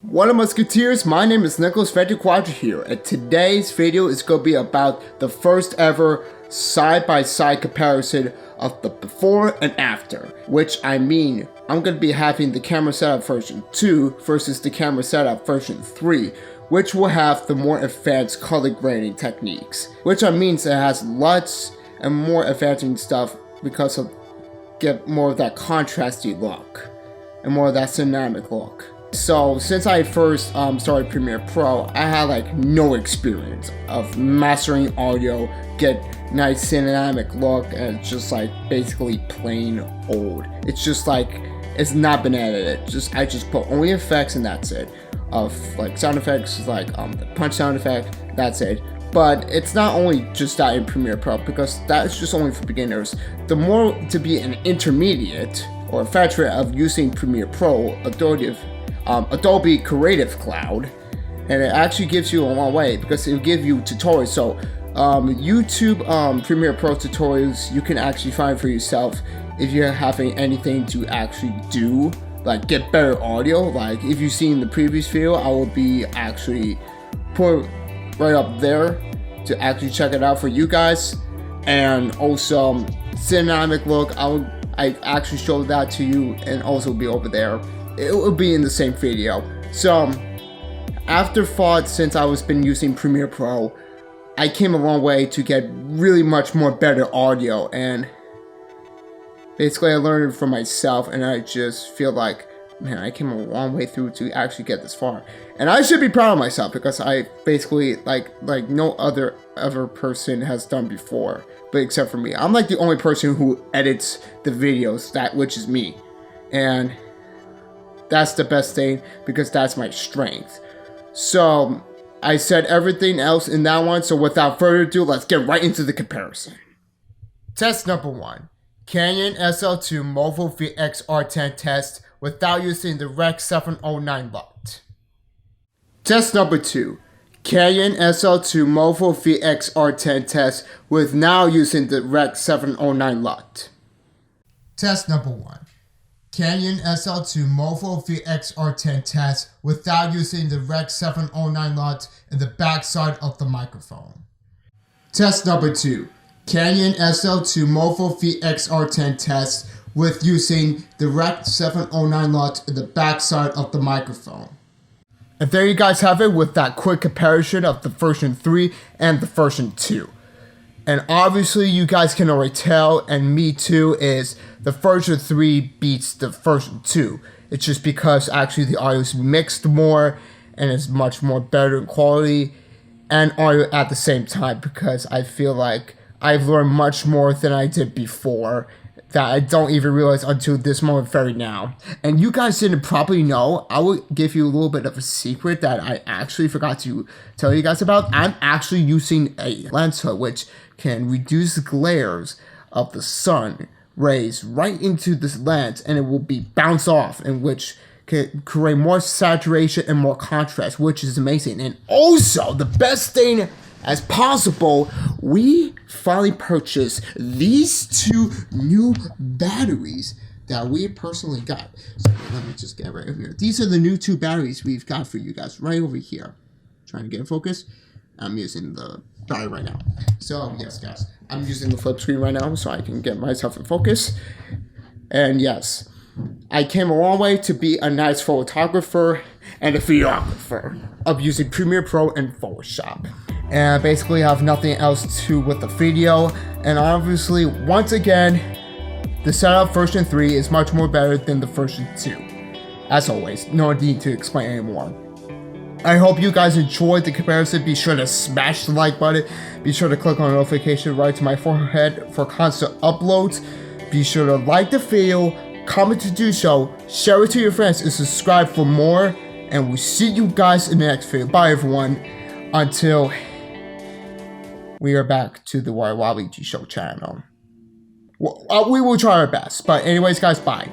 What up, Musketeers? My name is Ventiquattro here, and today's video is going to be about the first ever side-by-side comparison of the before and after. Which I mean, I'm going to be having the camera setup version 2 versus the camera setup version 3, which will have the more advanced color grading techniques. Which means it has lots and more advancing stuff because of get more of that contrasty look and more of that cinematic look. So since I first started Premiere Pro, I had like no experience of mastering audio, get nice cinematic look, and it's just like basically plain old. It's just like it's not been edited. I just put only effects and that's it. Of like sound effects, like the punch sound effect, that's it. But it's not only just that in Premiere Pro, because that's just only for beginners. The more to be an intermediate or a veteran of using Premiere Pro, Adobe Creative Cloud, and it actually gives you a long way because it'll give you tutorials. So YouTube Premiere Pro tutorials you can actually find for yourself if you're having anything to actually do, like get better audio. Like if you've seen the previous video, I will be actually put right up there to actually check it out for you guys. And also cinematic look, I actually showed that to you, and also be over there. It will be in the same video. So afterthought, since I was been using Premiere Pro, I came a long way to get really much more better audio, and basically I learned it from myself, and I just feel like, man, I came a long way through to actually get this far. And I should be proud of myself because I basically like no other person has done before, but except for me. I'm like the only person who edits the videos, which is me. And that's the best thing because that's my strength. So I said everything else in that one, so without further ado, let's get right into the comparison. Test number 1. Canon Sl2 Movo VXR10 test without using the Rec 709 LUT. Test number 2. Canon Sl2 Movo VXR10 test with now using the Rec 709 LUT. Test number 1. Canon Sl2 Movo VXR10 test without using the Rec 709 LUT in the backside of the microphone. Test number 2. Canon Sl2 Movo VXR10 test with using the Rec 709 LUT in the backside of the microphone. And there you guys have it with that quick comparison of the version 3 and the version 2. And obviously you guys can already tell, and me too, is the version 3 beats the version 2. It's just because actually the audio is mixed more and is much more better in quality and audio at the same time, because I feel like I've learned much more than I did before that I don't even realize until this moment very now. And you guys didn't probably know, I will give you a little bit of a secret that I actually forgot to tell you guys about. I'm actually using a lens hood which can reduce the glares of the sun rays right into this lens, and it will be bounce off, in which can create more saturation and more contrast, which is amazing. And also, the best thing as possible, we finally purchased these 2 new batteries that we personally got. So let me just get right over here. These are the new 2 batteries we've got for you guys right over here. Trying to get in focus. I'm using the battery right now. So yes, guys, I'm using the flip screen right now so I can get myself in focus. And yes, I came a long way to be a nice photographer and a videographer of using Premiere Pro and Photoshop. And basically I have nothing else to with the video. And obviously, once again, the setup version 3 is much more better than the version 2. As always, no need to explain anymore. I hope you guys enjoyed the comparison. Be sure to smash the like button. Be sure to click on the notification right to my forehead for constant uploads. Be sure to like the video, comment to do so, share it to your friends, and subscribe for more. And we'll see you guys in the next video. Bye everyone. Until we are back to the Waluigi Show channel. We will try our best. But anyways, guys, bye.